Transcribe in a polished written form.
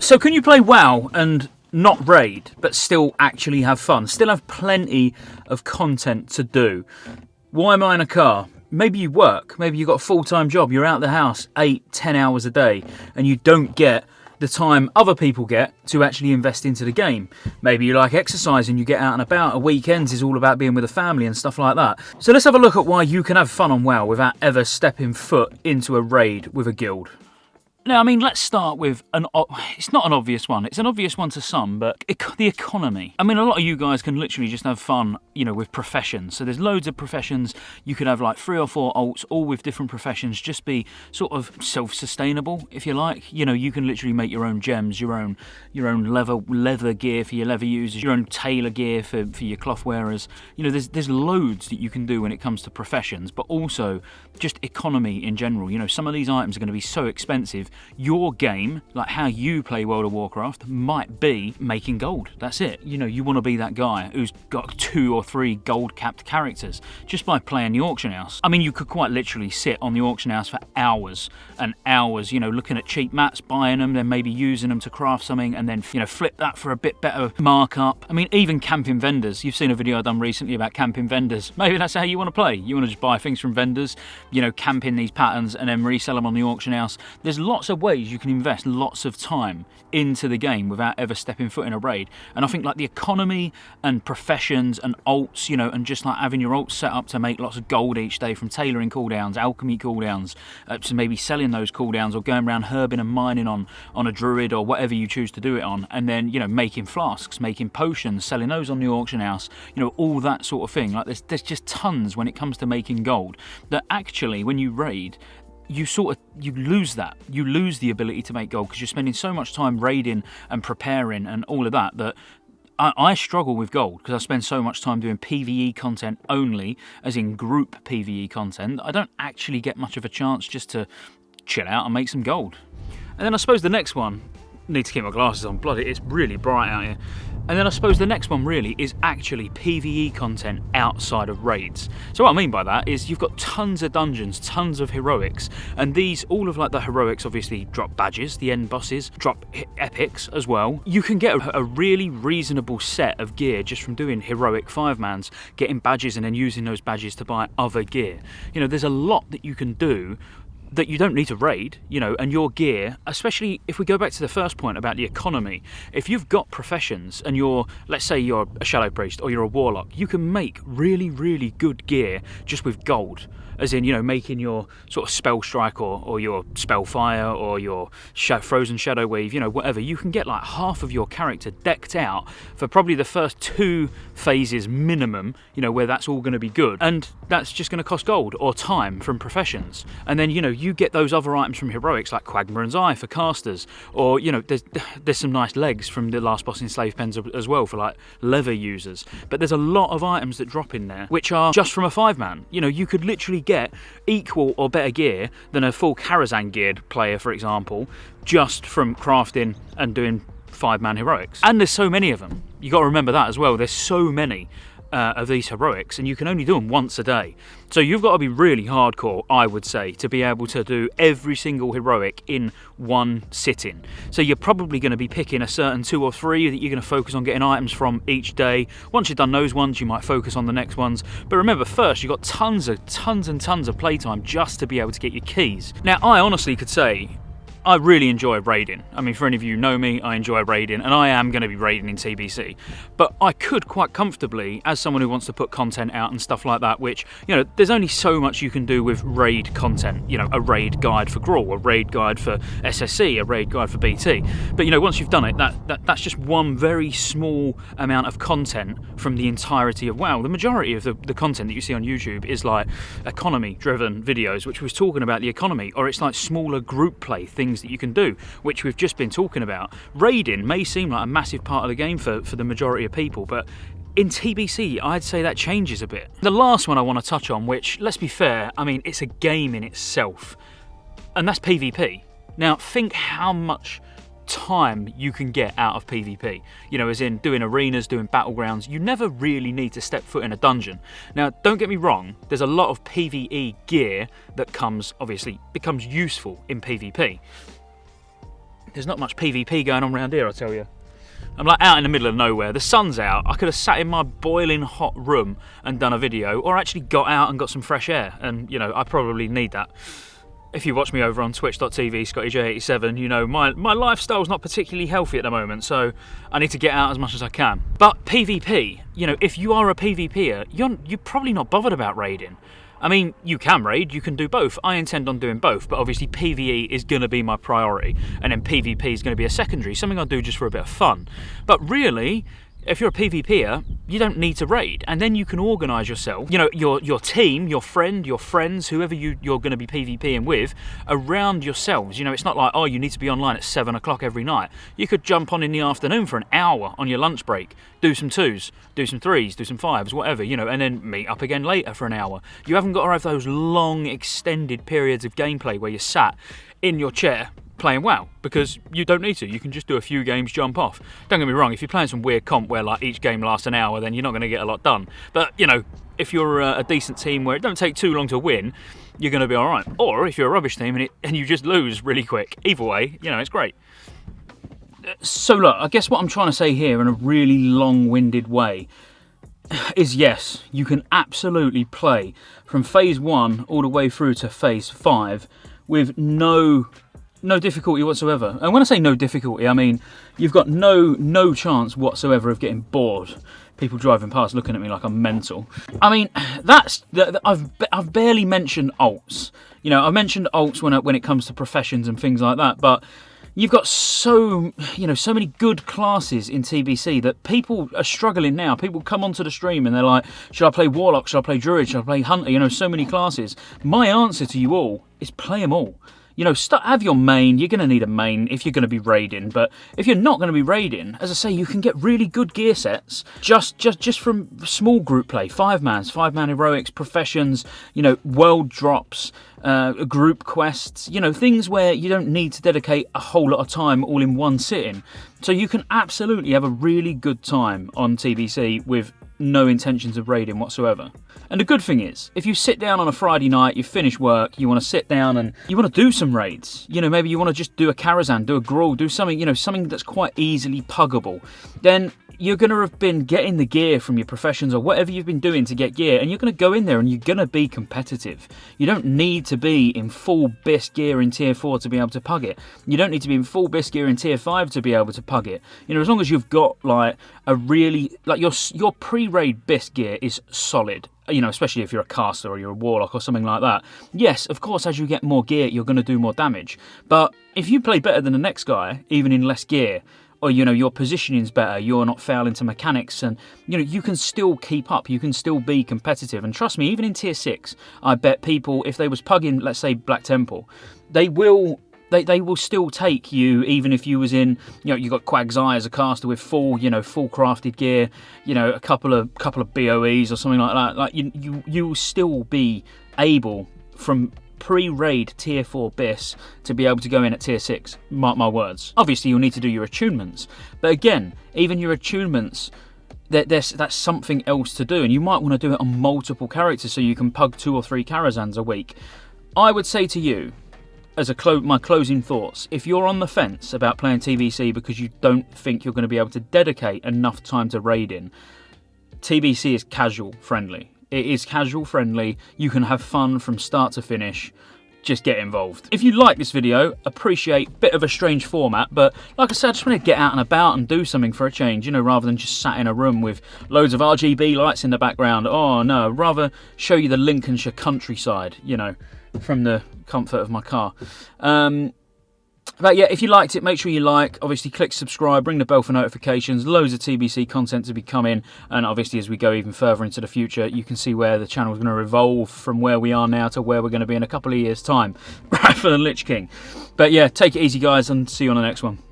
So can you play WoW and not raid, but still actually have fun? Still have plenty of content to do? Why am I in a car? Maybe you work, maybe you've got a full-time job, you're out the house 8-10 hours a day, and you don't get the time other people get to actually invest into the game. Maybe you like exercise and you get out and about. A weekends is all about being with the family and stuff like that. So let's have a look at why you can have fun on WoW without ever stepping foot into a raid with a guild. Now, I mean, let's start with it's not an obvious one. It's an obvious one to some, but the economy. I mean, a lot of you guys can literally just have fun, you know, with professions. So there's loads of professions. You could have like 3 or 4 alts, all with different professions. Just be sort of self-sustainable, if you like. You know, you can literally make your own gems, your own leather gear for your leather users, your own tailor gear for your cloth wearers. You know, there's loads that you can do when it comes to professions, but also just economy in general. You know, some of these items are going to be so expensive. Your game, like how you play World of Warcraft, might be making gold. That's it. You know, you want to be that guy who's got 2 or 3 gold-capped characters just by playing the auction house. I mean, you could quite literally sit on the auction house for hours and hours, you know, looking at cheap mats, buying them, then maybe using them to craft something, and then, you know, flip that for a bit better markup. I mean, even camping vendors. You've seen a video I've done recently about camping vendors. Maybe that's how you want to play. You want to just buy things from vendors, you know, camp in these patterns and then resell them on the auction house. There's lots of ways you can invest lots of time into the game without ever stepping foot in a raid. And I think like the economy and professions and alts, you know, and just like having your alts set up to make lots of gold each day from tailoring cooldowns, alchemy cooldowns, to maybe selling those cooldowns or going around herbing and mining on a druid or whatever you choose to do it on, and then, you know, making flasks, making potions, selling those on the auction house, you know, all that sort of thing. Like there's just tons when it comes to making gold that actually when you raid, you lose that. You lose the ability to make gold because you're spending so much time raiding and preparing and all of that I struggle with gold because I spend so much time doing PvE content only, as in group PvE content. I don't actually get much of a chance just to chill out and make some gold. And then I suppose the next one, need to keep my glasses on, bloody, it's really bright out here. And then I suppose the next one really is actually PvE content outside of raids. So what I mean by that is you've got tons of dungeons, tons of heroics, and these, all of like the heroics obviously drop badges, the end bosses drop epics as well. You can get a really reasonable set of gear just from doing heroic 5-mans, getting badges and then using those badges to buy other gear. You know, there's a lot that you can do that you don't need to raid, you know, and your gear, especially if we go back to the first point about the economy, if you've got professions and let's say you're a shadow priest or you're a warlock, you can make really, really good gear just with gold. As in, you know, making your sort of spell strike or your spell fire or your frozen shadow weave, you know, whatever. You can get like half of your character decked out for probably the first 2 phases minimum, you know, where that's all going to be good. And that's just going to cost gold or time from professions. And then, you know, you get those other items from heroics like Quagmiran's Eye for casters, or, you know, there's some nice legs from the last boss in Slave Pens as well for like leather users. But there's a lot of items that drop in there which are just from a 5-man. You know, you could literally get equal or better gear than a full Karazhan geared player, for example, just from crafting and doing 5-man heroics. And there's so many of them. You got to remember that as well. There's so many of these heroics, and you can only do them once a day. So you've got to be really hardcore, I would say, to be able to do every single heroic in one sitting. So you're probably going to be picking a certain 2 or 3 that you're going to focus on getting items from each day. Once you've done those ones, you might focus on the next ones. But remember, first you've got tons and tons of playtime just to be able to get your keys. Now, I honestly could say I really enjoy raiding. I mean, for any of you who know me, I enjoy raiding, and I am going to be raiding in TBC. But I could quite comfortably, as someone who wants to put content out and stuff like that, which, you know, there's only so much you can do with raid content. You know, a raid guide for Grawl, a raid guide for SSC, a raid guide for BT. But, you know, once you've done it, that's just one very small amount of content from the entirety of WoW. The majority of the content that you see on YouTube is like economy-driven videos, which was talking about the economy, or it's like smaller group play things that you can do, which we've just been talking about. Raiding may seem like a massive part of the game for the majority of people, but in TBC, I'd say that changes a bit. The last one I want to touch on, which, let's be fair, I mean, it's a game in itself, and that's PvP. Now, think how much time you can get out of PvP. You know, as in doing arenas, doing battlegrounds. You never really need to step foot in a dungeon. Now, don't get me wrong, there's a lot of PvE gear that becomes useful in PvP. There's not much PvP going on around here, I tell you. I'm like out in the middle of nowhere. The sun's out. I could have sat in my boiling hot room and done a video, or actually got out and got some fresh air. And, you know, I probably need that. If you watch me over on twitch.tv, Scottejaye87, you know, my lifestyle's not particularly healthy at the moment, so I need to get out as much as I can. But PvP, you know, if you are a PvPer, you're probably not bothered about raiding. I mean, you can raid, you can do both. I intend on doing both, but obviously PvE is going to be my priority, and then PvP is going to be a secondary, something I'll do just for a bit of fun. But really, if you're a PvPer, you don't need to raid, and then you can organise yourself, you know, your team, your friend, your friends, whoever you're going to be PvPing with, around yourselves. You know, it's not like, oh, you need to be online at 7 o'clock every night. You could jump on in the afternoon for an hour on your lunch break, do some 2s, do some 3s, do some 5s, whatever, you know, and then meet up again later for an hour. You haven't got to have those long, extended periods of gameplay where you're sat in your chair playing WoW, because you don't need to. You can just do a few games, jump off. Don't get me wrong, if you're playing some weird comp where like each game lasts an hour, then you're not going to get a lot done. But, you know, if you're a decent team where it don't take too long to win, you're going to be all right. Or if you're a rubbish team and you just lose really quick, either way, you know, it's great. So look, I guess what I'm trying to say here in a really long-winded way is, yes, you can absolutely play from phase 1 all the way through to phase 5 with no difficulty whatsoever. And when I say no difficulty, I mean you've got no chance whatsoever of getting bored. People driving past looking at me like I'm mental. I mean, I've barely mentioned alts. You know, I've mentioned alts when it comes to professions and things like that, but you've got so many good classes in TBC that people are struggling now. People come onto the stream and they're like, should I play Warlock? Should I play Druid? Should I play Hunter? You know, so many classes. My answer to you all is play them all. You know, have your main. You're going to need a main if you're going to be raiding. But if you're not going to be raiding, as I say, you can get really good gear sets just from small group play. 5-man heroics, professions, you know, world drops, group quests, you know, things where you don't need to dedicate a whole lot of time all in one sitting. So you can absolutely have a really good time on TBC with no intentions of raiding whatsoever. And the good thing is, if you sit down on a Friday night, you finish work, you want to sit down and you want to do some raids. You know, maybe you want to just do a Karazhan, do a Gruul, do something, you know, something that's quite easily puggable. Then you're going to have been getting the gear from your professions or whatever you've been doing to get gear, and you're going to go in there and you're going to be competitive. You don't need to be in full BIS gear in tier 4 to be able to pug it. You don't need to be in full BIS gear in tier 5 to be able to pug it. You know, as long as you've got like a really, like your pre-raid BIS gear is solid. You know, especially if you're a caster or you're a warlock or something like that. Yes, of course, as you get more gear, you're going to do more damage. But if you play better than the next guy, even in less gear, or, you know, your positioning's better, you're not failing to mechanics, and, you know, you can still keep up, you can still be competitive. And trust me, even in tier 6, I bet people, if they was pugging, let's say, Black Temple, they will still take you, even if you was in, you know, you got Quagseye as a caster with full crafted gear, you know, a couple of BOEs or something like that. Like you will still be able from pre-raid tier 4 BIS to be able to go in at tier 6. Mark my words. Obviously, you'll need to do your attunements, but again, even your attunements, that's something else to do, and you might want to do it on multiple characters so you can pug 2 or 3 Karazhans a week. I would say to you, as my closing thoughts, if you're on the fence about playing TBC because you don't think you're going to be able to dedicate enough time to raiding, TBC is casual friendly. It is casual friendly. You can have fun from start to finish. Just get involved. If you like this video, appreciate a bit of a strange format, but like I said, I just want to get out and about and do something for a change, you know, rather than just sat in a room with loads of RGB lights in the background. Oh no, rather show you the Lincolnshire countryside, you know, from the comfort of my car. But yeah, if you liked it, make sure you like, obviously click subscribe, ring the bell for notifications, loads of TBC content to be coming, and obviously as we go even further into the future, you can see where the channel is going to evolve from where we are now to where we're going to be in a couple of years' time, right, for the Lich King. But yeah, take it easy guys, and see you on the next one.